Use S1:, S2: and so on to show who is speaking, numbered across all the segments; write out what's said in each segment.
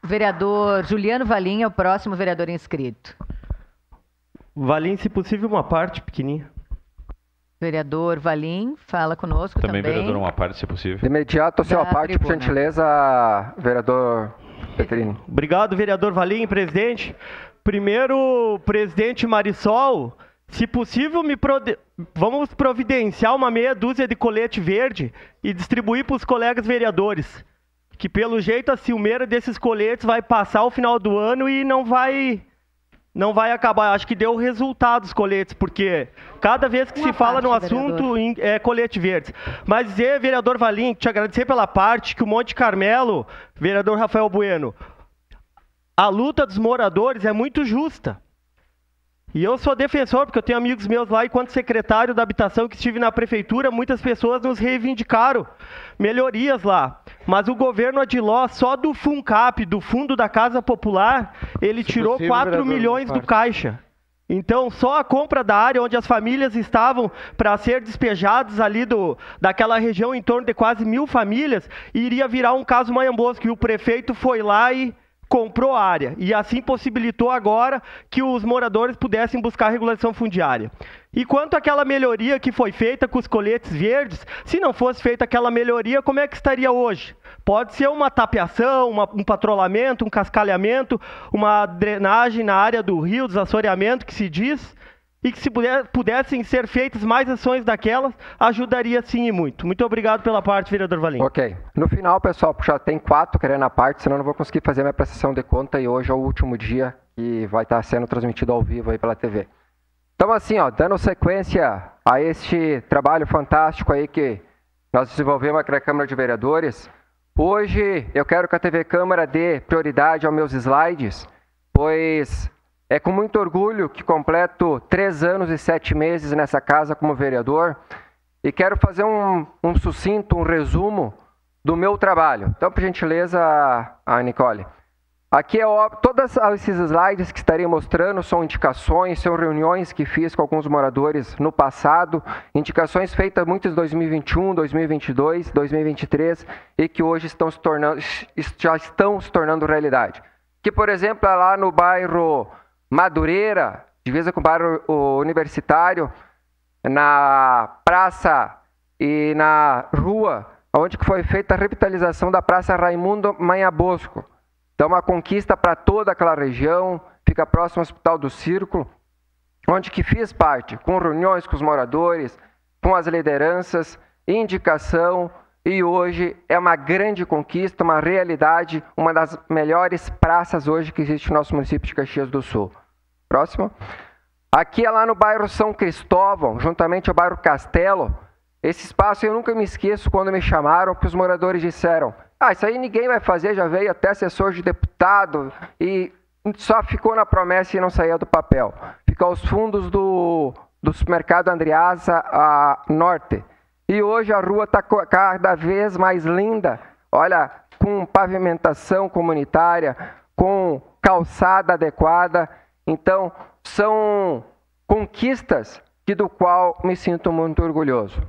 S1: Vereador Juliano Valim é o próximo vereador inscrito.
S2: Valim, se possível, uma parte pequenininha.
S1: Vereador Valim, fala conosco também.
S3: Vereador, uma parte, se possível.
S4: De imediato, a sua parte,
S1: tribuna.
S4: por gentileza, vereador Petrini.
S2: Obrigado, vereador Valim, presidente. Primeiro, presidente Marisol, se possível, vamos providenciar uma meia dúzia de colete verde e distribuir para os colegas vereadores. Que pelo jeito a ciumeira desses coletes vai passar o final do ano e não vai acabar. Acho que deu resultado os coletes, porque cada vez que se fala no assunto é colete verde. Mas dizer, vereador Valim, te agradecer pela parte que o Monte Carmelo, vereador Rafael Bueno, a luta dos moradores é muito justa. E eu sou defensor, porque eu tenho amigos meus lá, enquanto secretário da habitação que estive na prefeitura, muitas pessoas nos reivindicaram melhorias lá. Mas o governo Adiló, só do FUNCAP, do Fundo da Casa Popular, ele tirou 4 milhões do caixa. Então, só a compra da área onde as famílias estavam para ser despejadas ali daquela região em torno de quase 1.000 famílias, iria virar um caso Maiambosco, e o prefeito foi lá e comprou a área, e assim possibilitou agora que os moradores pudessem buscar regularização fundiária. E quanto àquela melhoria que foi feita com os coletes verdes, se não fosse feita aquela melhoria, como é que estaria hoje? Pode ser uma tapeação, um patrulhamento, um cascalhamento, uma drenagem na área do rio, desassoreamento que se diz, e que se pudessem ser feitas mais ações daquelas, ajudaria sim e muito. Muito obrigado pela parte, vereador Valim.
S4: Ok. No final, pessoal, já tem 4 querendo a parte, senão eu não vou conseguir fazer minha prestação de conta, e hoje é o último dia que vai estar sendo transmitido ao vivo aí pela TV. Então, assim, ó, dando sequência a este trabalho fantástico aí que nós desenvolvemos aqui na Câmara de Vereadores, hoje eu quero que a TV Câmara dê prioridade aos meus slides, pois é com muito orgulho que completo 3 anos e 7 meses nessa casa como vereador, e quero fazer um sucinto, um resumo do meu trabalho. Então, por gentileza, a Nicole. Aqui é óbvio, todos esses slides que estarei mostrando são indicações, são reuniões que fiz com alguns moradores no passado, indicações feitas muitas em 2021, 2022, 2023 e que hoje já estão se tornando realidade. Que, por exemplo, é lá no bairro Madureira, divisa com o bairro Universitário, na praça e na rua, onde foi feita a revitalização da Praça Raimundo Maiambosco. Então, uma conquista para toda aquela região, fica próximo ao Hospital do Círculo, onde que fiz parte, com reuniões com os moradores, com as lideranças, indicação, e hoje é uma grande conquista, uma realidade, uma das melhores praças hoje que existe no nosso município de Caxias do Sul. Próximo. Aqui é lá no bairro São Cristóvão, juntamente ao bairro Castelo. Esse espaço eu nunca me esqueço quando me chamaram, que os moradores disseram: isso aí ninguém vai fazer, já veio até assessor de deputado e só ficou na promessa e não saía do papel. Fica aos fundos do supermercado Andreasa a norte. E hoje a rua está cada vez mais linda, olha, com pavimentação comunitária, com calçada adequada. Então, são conquistas do qual me sinto muito orgulhoso.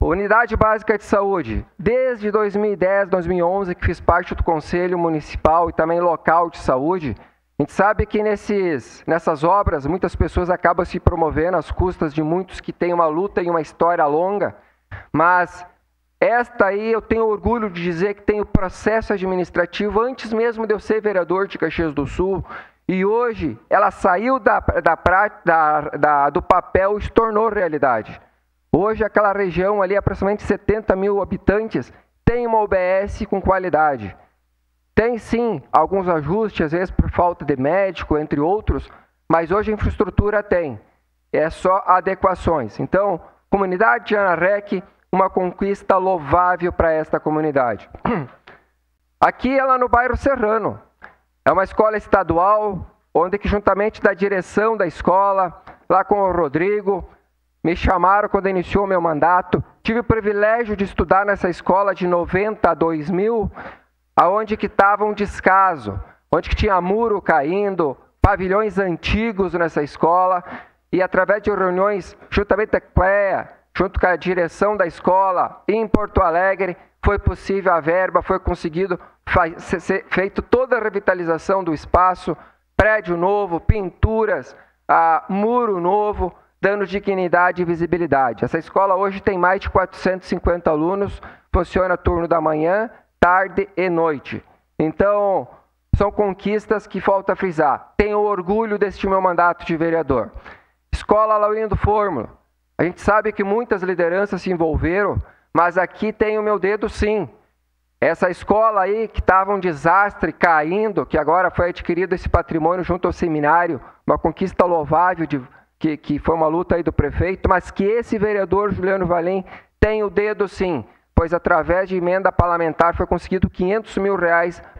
S4: Unidade Básica de Saúde. Desde 2010, 2011, que fiz parte do Conselho Municipal e também local de saúde, a gente sabe que nessas obras muitas pessoas acabam se promovendo às custas de muitos que têm uma luta e uma história longa, mas esta aí eu tenho orgulho de dizer que tem o processo administrativo antes mesmo de eu ser vereador de Caxias do Sul, e hoje ela saiu do papel e se tornou realidade. Hoje aquela região ali, aproximadamente 70 mil habitantes, tem uma UBS com qualidade. Tem sim alguns ajustes, às vezes por falta de médico, entre outros, mas hoje a infraestrutura tem. É só adequações. Então, comunidade de Ana Rec, uma conquista louvável para esta comunidade. Aqui é lá no bairro Serrano. É uma escola estadual, onde que juntamente da direção da escola, lá com o Rodrigo, me chamaram quando iniciou o meu mandato. Tive o privilégio de estudar nessa escola de 90 a 2000, aonde que estava um descaso, onde que tinha muro caindo, pavilhões antigos nessa escola, e através de reuniões juntamente com a CLEA, junto com a direção da escola em Porto Alegre, foi possível a verba, foi conseguido ser feito toda a revitalização do espaço, prédio novo, pinturas, muro novo, dando dignidade e visibilidade. Essa escola hoje tem mais de 450 alunos, funciona turno da manhã, tarde e noite. Então, são conquistas que falta frisar. Tenho orgulho deste meu mandato de vereador. Escola Laurindo Fórmula. A gente sabe que muitas lideranças se envolveram, mas aqui tem o meu dedo sim. Essa escola aí que estava um desastre, caindo, que agora foi adquirido esse patrimônio junto ao seminário, uma conquista louvável, que foi uma luta aí do prefeito, mas que esse vereador Juliano Valim tem o dedo sim, pois através de emenda parlamentar foi conseguido R$500 mil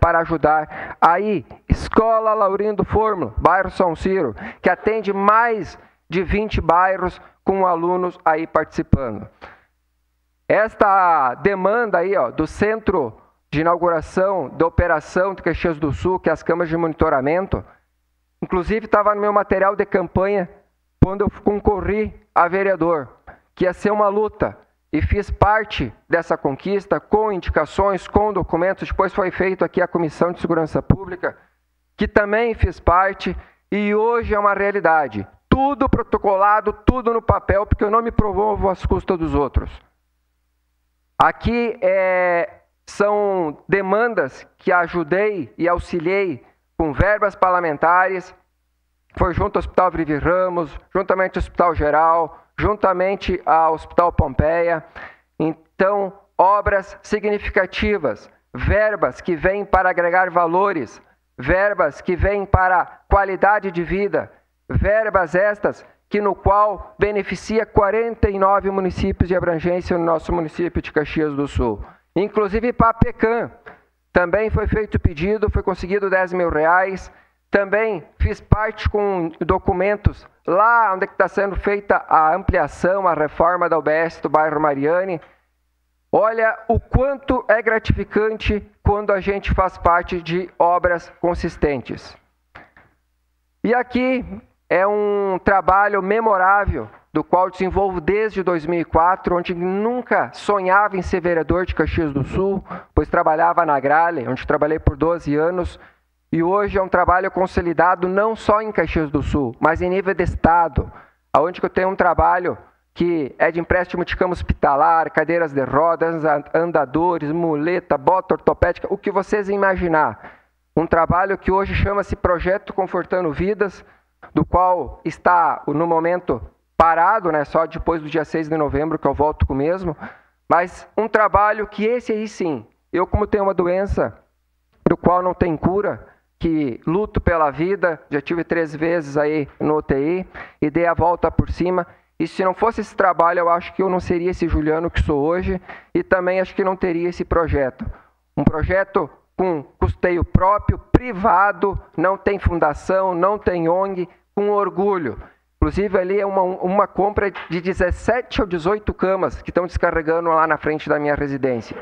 S4: para ajudar. Aí, Escola Laurindo Fórmula, bairro São Ciro, que atende mais de 20 bairros com alunos aí participando. Esta demanda aí, do Centro de Inauguração da Operação de Caxias do Sul, que é as câmaras de monitoramento, inclusive estava no meu material de campanha quando eu concorri a vereador, que ia ser uma luta, e fiz parte dessa conquista com indicações, com documentos. Depois foi feito aqui a Comissão de Segurança Pública, que também fiz parte, e hoje é uma realidade. Tudo protocolado, tudo no papel, porque eu não me promovo às custas dos outros. Aqui são demandas que ajudei e auxiliei com verbas parlamentares. Foi junto ao Hospital Vivi Ramos, juntamente ao Hospital Geral, juntamente ao Hospital Pompeia. Então, obras significativas, verbas que vêm para agregar valores, verbas que vêm para qualidade de vida, verbas estas que no qual beneficia 49 municípios de abrangência no nosso município de Caxias do Sul. Inclusive para a PECAM, também foi feito pedido, foi conseguido R$10 mil. Também fiz parte com documentos lá onde está sendo feita a ampliação, a reforma da UBS do bairro Mariane. Olha o quanto é gratificante quando a gente faz parte de obras consistentes. E aqui é um trabalho memorável, do qual desenvolvo desde 2004, onde nunca sonhava em ser vereador de Caxias do Sul, pois trabalhava na Grale, onde trabalhei por 12 anos, e hoje é um trabalho consolidado não só em Caxias do Sul, mas em nível de estado, onde eu tenho um trabalho que é de empréstimo de cama hospitalar, cadeiras de rodas, andadores, muleta, bota ortopédica, o que vocês imaginar. Um trabalho que hoje chama-se Projeto Confortando Vidas, do qual está, no momento, parado, só depois do dia 6 de novembro que eu volto com o mesmo, mas um trabalho que esse aí sim, eu como tenho uma doença do qual não tem cura, que luto pela vida, já tive 3 vezes aí no UTI e dei a volta por cima, e se não fosse esse trabalho, eu acho que eu não seria esse Juliano que sou hoje, e também acho que não teria esse projeto. Um projeto com custeio próprio, privado, não tem fundação, não tem ONG, com orgulho. Inclusive ali é uma compra de 17 ou 18 camas que estão descarregando lá na frente da minha residência.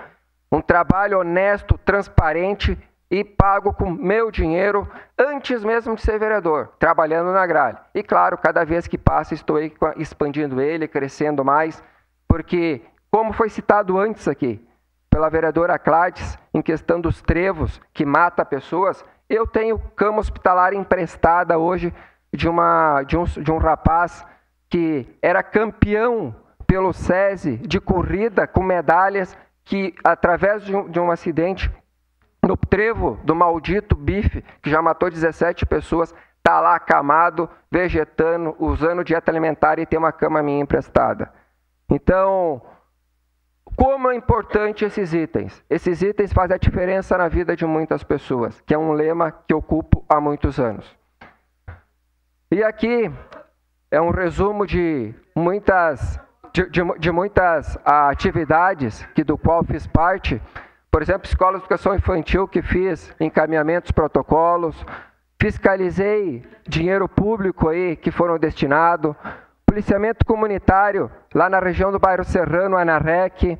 S4: Um trabalho honesto, transparente e pago com meu dinheiro antes mesmo de ser vereador, trabalhando na Grale. E claro, cada vez que passa estou aí expandindo ele, crescendo mais, porque como foi citado antes aqui, pela vereadora Cláudia, em questão dos trevos que mata pessoas, eu tenho cama hospitalar emprestada hoje de um rapaz que era campeão pelo SESI de corrida com medalhas, que através de um acidente no trevo do maldito bife, que já matou 17 pessoas, está lá acamado, vegetando, usando dieta alimentar e tem uma cama minha emprestada. Então, como é importante esses itens? Esses itens fazem a diferença na vida de muitas pessoas, que é um lema que ocupo há muitos anos. E aqui é um resumo de muitas atividades do qual fiz parte. Por exemplo, escola de educação infantil que fiz encaminhamentos, protocolos, fiscalizei dinheiro público aí que foram destinados, policiamento comunitário lá na região do bairro Serrano, Anarrec,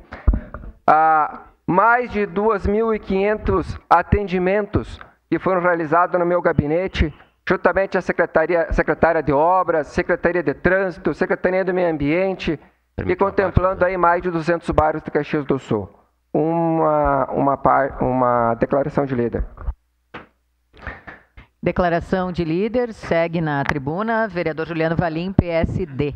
S4: mais de 2.500 atendimentos que foram realizados no meu gabinete, juntamente a secretária de Obras, Secretaria de Trânsito, Secretaria do Meio Ambiente, e contemplando aí mais de 200 bairros de Caxias do Sul. uma declaração de líder.
S1: Declaração de líder, segue na tribuna, vereador Juliano Valim, PSD.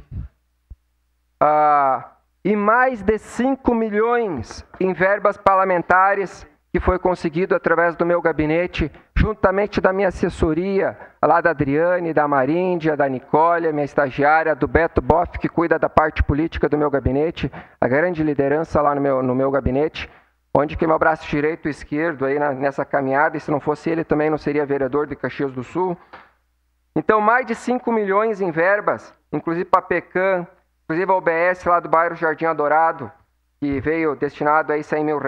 S4: E mais de 5 milhões em verbas parlamentares que foi conseguido através do meu gabinete, juntamente da minha assessoria, lá da Adriane, da Maríndia, da Nicole, minha estagiária, do Beto Boff, que cuida da parte política do meu gabinete, a grande liderança lá no meu gabinete, onde que meu braço direito e esquerdo aí nessa caminhada, e se não fosse ele também não seria vereador de Caxias do Sul. Então, mais de 5 milhões em verbas, inclusive para a PECAM, inclusive a UBS lá do bairro Jardim Adorado, que veio destinado a R$100 mil.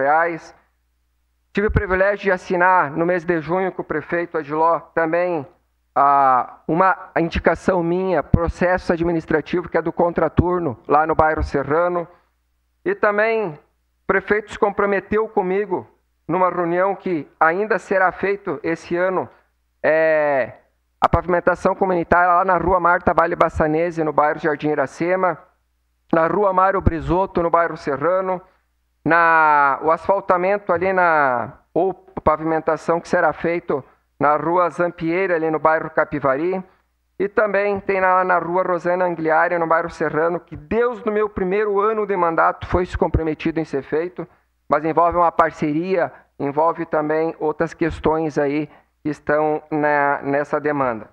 S4: Tive o privilégio de assinar no mês de junho com o prefeito Adiló também uma indicação minha, processo administrativo, que é do contraturno, lá no bairro Serrano. E também o prefeito se comprometeu comigo numa reunião que ainda será feito esse ano, a pavimentação comunitária lá na rua Marta Vale Bassanese, no bairro Jardim Iracema, na rua Mário Brisotto, no bairro Serrano, o asfaltamento ali ou pavimentação que será feito na rua Zampieira, ali no bairro Capivari, e também tem lá na rua Rosana Angliária, no bairro Serrano, que Deus, no meu primeiro ano de mandato, foi se comprometido em ser feito, mas envolve uma parceria, envolve também outras questões aí que estão nessa demanda.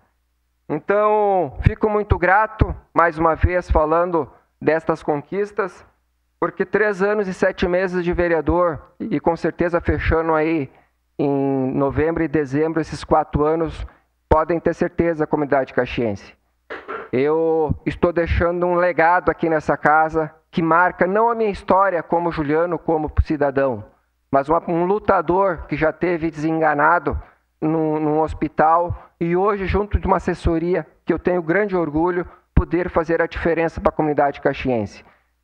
S4: Então, fico muito grato, mais uma vez, falando destas conquistas, porque 3 anos e 7 meses de vereador, e com certeza fechando aí em novembro e dezembro, esses 4 anos, podem ter certeza, comunidade caxiense. Eu estou deixando um legado aqui nessa casa, que marca não a minha história como Juliano, como cidadão, mas um lutador que já teve desenganado num hospital, e hoje, junto de uma assessoria, que eu tenho grande orgulho, poder fazer a diferença para a comunidade caxiense.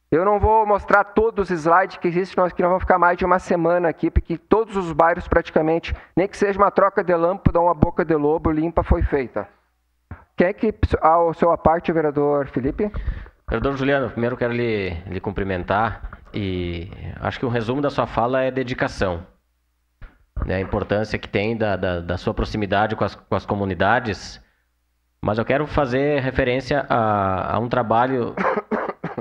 S4: Eu não vou mostrar todos os slides que existem, que nós vamos ficar mais de uma semana aqui, porque todos os bairros praticamente, nem que seja uma troca de lâmpada, uma boca de lobo limpa, foi feita. Quer que ao seu parte, vereador Felipe?
S3: Vereador Juliano, primeiro quero lhe cumprimentar, e acho que o resumo da sua fala é dedicação. A importância que tem da sua proximidade com as comunidades, mas eu quero fazer referência a um trabalho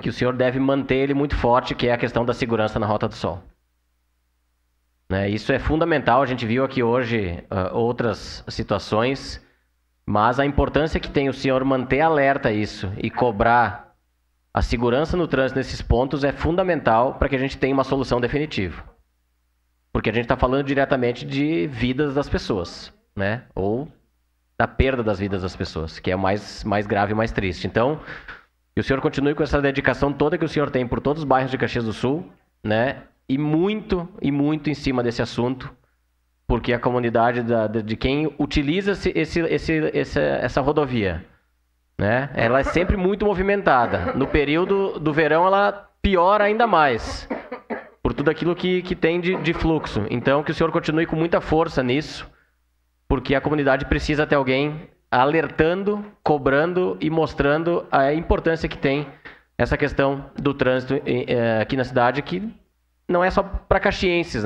S3: que o senhor deve manter ele muito forte, que é a questão da segurança na Rota do Sol. Isso é fundamental, a gente viu aqui hoje outras situações, mas a importância que tem o senhor manter alerta isso e cobrar a segurança no trânsito nesses pontos é fundamental para que a gente tenha uma solução definitiva. Porque a gente está falando diretamente de vidas das pessoas, ou da perda das vidas das pessoas, que é o mais grave e mais triste. Então, que o senhor continue com essa dedicação toda que o senhor tem por todos os bairros de Caxias do Sul, e muito em cima desse assunto, porque a comunidade de quem utiliza essa rodovia, ela é sempre muito movimentada. No período do verão, ela piora ainda mais, por tudo aquilo que tem de fluxo. Então, que o senhor continue com muita força nisso, porque a comunidade precisa ter alguém alertando, cobrando e mostrando a importância que tem essa questão do trânsito aqui na cidade, que não é só para caxienses,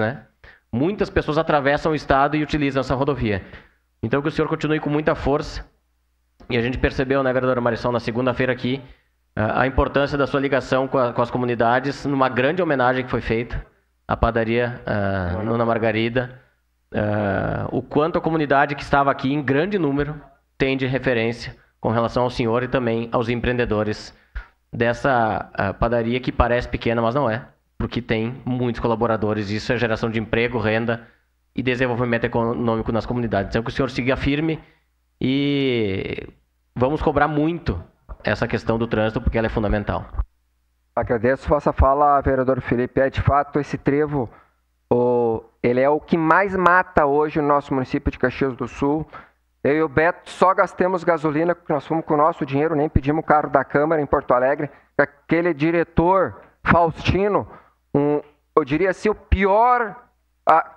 S3: Muitas pessoas atravessam o estado e utilizam essa rodovia. Então, que o senhor continue com muita força. E a gente percebeu, vereadora Marisol, na segunda-feira aqui, a importância da sua ligação com as comunidades, numa grande homenagem que foi feita à padaria Nona Margarida, o quanto a comunidade que estava aqui em grande número tem de referência com relação ao senhor e também aos empreendedores dessa padaria, que parece pequena, mas não é, porque tem muitos colaboradores. Isso é geração de emprego, renda e desenvolvimento econômico nas comunidades. Então, que o senhor siga firme e vamos cobrar muito essa questão do trânsito, porque ela é fundamental.
S4: Agradeço a vossa fala, vereador Felipe. De fato, esse trevo, ele é o que mais mata hoje no nosso município de Caxias do Sul. Eu e o Beto só gastamos gasolina, porque nós fomos com o nosso dinheiro, nem pedimos o carro da Câmara em Porto Alegre. Aquele diretor, Faustino, eu diria assim, o pior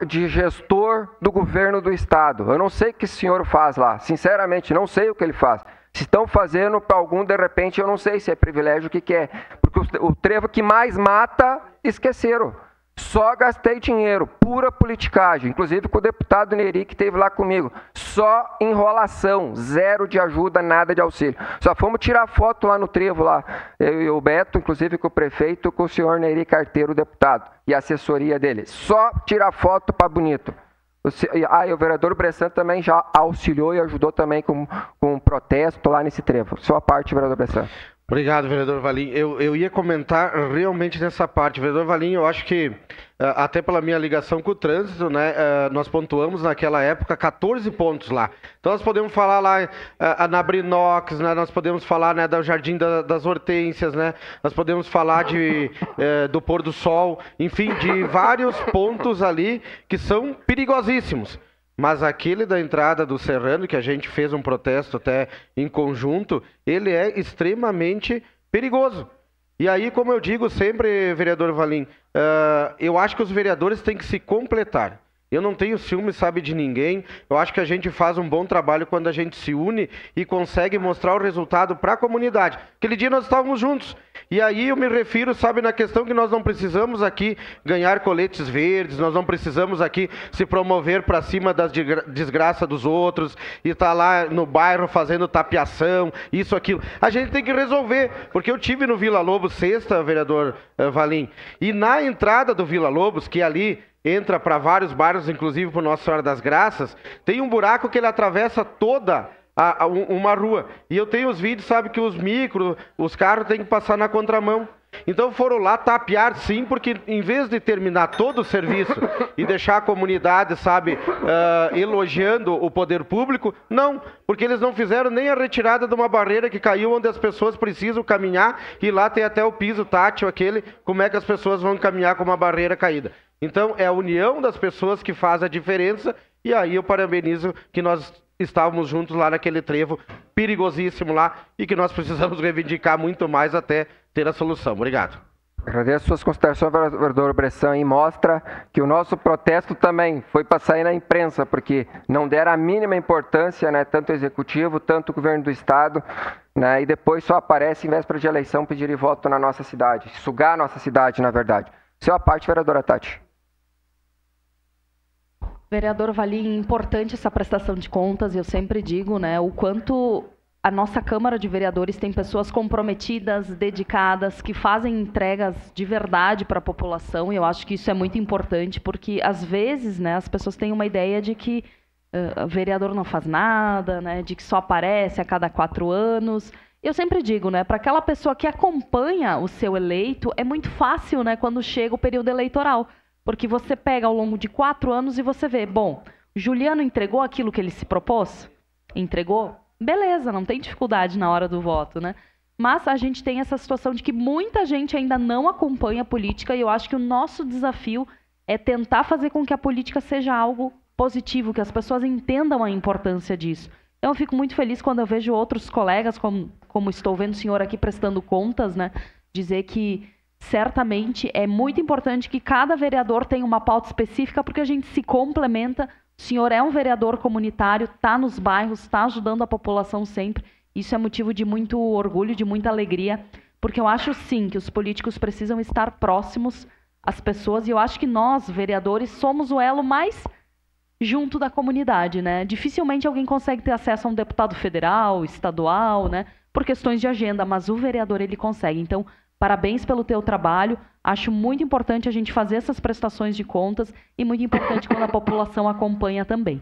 S4: de gestor do governo do Estado. Eu não sei o que esse senhor faz lá, sinceramente, não sei o que ele faz. Se estão fazendo para algum, de repente, eu não sei se é privilégio, o que é. Porque o trevo que mais mata, esqueceram. Só gastei dinheiro, pura politicagem, inclusive com o deputado Neri que esteve lá comigo. Só enrolação, zero de ajuda, nada de auxílio. Só fomos tirar foto lá no trevo, lá, eu e o Beto, inclusive com o prefeito, com o senhor Neri Carteiro, o deputado, e a assessoria dele. Só tirar foto para bonito. E o vereador Bressan também já auxiliou e ajudou também com um protesto lá nesse trevo. Só a parte, vereador Bressan.
S5: Obrigado, vereador Valim. Eu ia comentar realmente nessa parte. Vereador Valim, eu acho que, até pela minha ligação com o trânsito, né, nós pontuamos naquela época 14 pontos lá. Então nós podemos falar lá na Brinox, né, nós podemos falar, né, do Jardim das Hortênsias, né, nós podemos falar do Pôr do Sol, enfim, de vários pontos ali que são perigosíssimos. Mas aquele da entrada do Serrano, que a gente fez um protesto até em conjunto, ele é extremamente perigoso. E aí, como eu digo sempre, vereador Valim, eu acho que os vereadores têm que se completar. Eu não tenho ciúme, sabe, de ninguém. Eu acho que a gente faz um bom trabalho quando a gente se une e consegue mostrar o resultado para a comunidade. Aquele dia nós estávamos juntos. E aí eu me refiro, sabe, na questão que nós não precisamos aqui ganhar coletes verdes, nós não precisamos aqui se promover para cima das desgraças dos outros e estar lá no bairro fazendo tapeação, isso, aquilo. A gente tem que resolver, porque eu tive no Vila Lobos sexta, vereador Valim, e na entrada do Vila Lobos, que ali entra para vários bairros, inclusive para Nossa Senhora das Graças, tem um buraco que ele atravessa toda uma rua. E eu tenho os vídeos, sabe, que os carros têm que passar na contramão. Então foram lá tapear, sim, porque em vez de terminar todo o serviço e deixar a comunidade, sabe, elogiando o poder público, não, porque eles não fizeram nem a retirada de uma barreira que caiu onde as pessoas precisam caminhar, e lá tem até o piso tátil aquele, como é que as pessoas vão caminhar com uma barreira caída. Então é a união das pessoas que faz a diferença, e aí eu parabenizo que nós estávamos juntos lá naquele trevo perigosíssimo lá e que nós precisamos reivindicar muito mais até ter a solução. Obrigado.
S4: Agradeço suas considerações, vereador Bressan, e mostra que o nosso protesto também foi para sair na imprensa, porque não deram a mínima importância, né, tanto o executivo, tanto o governo do estado, né, e depois só aparece em véspera de eleição pedir voto na nossa cidade, sugar a nossa cidade, na verdade. Seu a parte, vereadora Tati.
S6: Vereador Valim, importante essa prestação de contas, eu sempre digo, né, o quanto a nossa Câmara de Vereadores tem pessoas comprometidas, dedicadas, que fazem entregas de verdade para a população, e eu acho que isso é muito importante, porque às vezes, né, as pessoas têm uma ideia de que o vereador não faz nada, né, de que só aparece a cada 4 anos. Eu sempre digo, né, para aquela pessoa que acompanha o seu eleito, é muito fácil, né, quando chega o período eleitoral. Porque você pega ao longo de 4 anos e você vê, bom, Juliano entregou aquilo que ele se propôs? Entregou? Beleza, não tem dificuldade na hora do voto, né? Mas a gente tem essa situação de que muita gente ainda não acompanha a política, e eu acho que o nosso desafio é tentar fazer com que a política seja algo positivo, que as pessoas entendam a importância disso. Então eu fico muito feliz quando eu vejo outros colegas, como estou vendo o senhor aqui prestando contas, né, dizer que certamente é muito importante que cada vereador tenha uma pauta específica, porque a gente se complementa. O senhor é um vereador comunitário, está nos bairros, está ajudando a população sempre. Isso é motivo de muito orgulho, de muita alegria, porque eu acho sim que os políticos precisam estar próximos às pessoas, e eu acho que nós, vereadores, somos o elo mais junto da comunidade, né? Dificilmente alguém consegue ter acesso a um deputado federal, estadual, né, por questões de agenda, mas o vereador ele consegue. Então, parabéns pelo teu trabalho. Acho muito importante a gente fazer essas prestações de contas e muito importante quando a população acompanha também.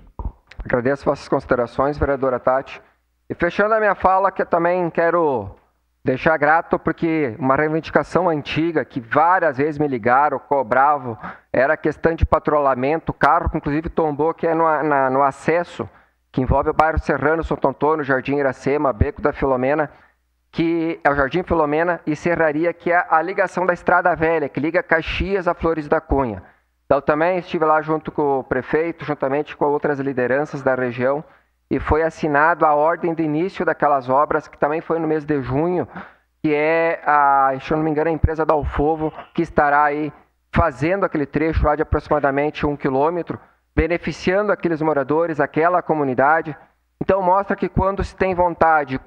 S4: Agradeço vossas considerações, vereadora Tati. E fechando a minha fala, que eu também quero deixar grato, porque uma reivindicação antiga que várias vezes me ligaram, cobravam, era a questão de patrulhamento. O carro, que inclusive tombou, que é no acesso, que envolve o bairro Serrano, Santo Antônio, Jardim Iracema, Beco da Filomena, que é o Jardim Filomena, e Serraria, que é a ligação da Estrada Velha, que liga Caxias a Flores da Cunha. Então também estive lá junto com o prefeito, juntamente com outras lideranças da região, e foi assinado a ordem de início daquelas obras, que também foi no mês de junho, que é, se eu não me engano, a empresa da Alfovo, que estará aí fazendo aquele trecho lá de aproximadamente 1 quilômetro, beneficiando aqueles moradores, aquela comunidade. Então mostra que quando se tem vontade,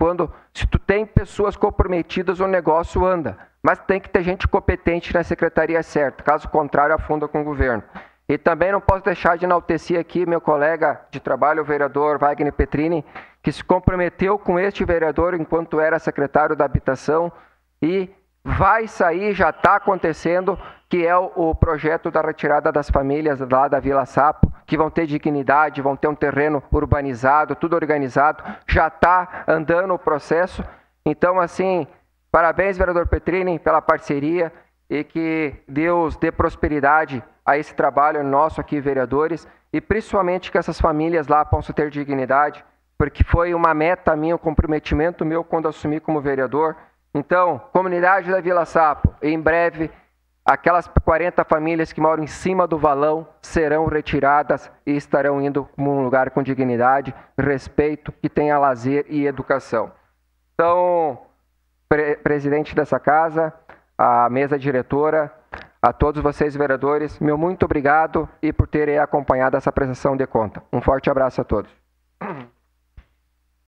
S4: se tu tem pessoas comprometidas, o negócio anda. Mas tem que ter gente competente na secretaria certa, caso contrário afunda com o governo. E também não posso deixar de enaltecer aqui meu colega de trabalho, o vereador Wagner Petrini, que se comprometeu com este vereador enquanto era secretário da Habitação e vai sair, já está acontecendo, que é o projeto da retirada das famílias lá da Vila Sapo, que vão ter dignidade, vão ter um terreno urbanizado, tudo organizado, já está andando o processo. Então, assim, parabéns, vereador Petrini, pela parceria e que Deus dê prosperidade a esse trabalho nosso aqui, vereadores, e principalmente que essas famílias lá possam ter dignidade, porque foi uma meta minha, um comprometimento meu quando assumi como vereador. Então, comunidade da Vila Sapo, em breve, aquelas 40 famílias que moram em cima do valão serão retiradas e estarão indo para um lugar com dignidade, respeito, que tenha lazer e educação. Então, presidente dessa casa, a mesa diretora, a todos vocês vereadores, meu muito obrigado e por terem acompanhado essa prestação de conta. Um forte abraço a todos.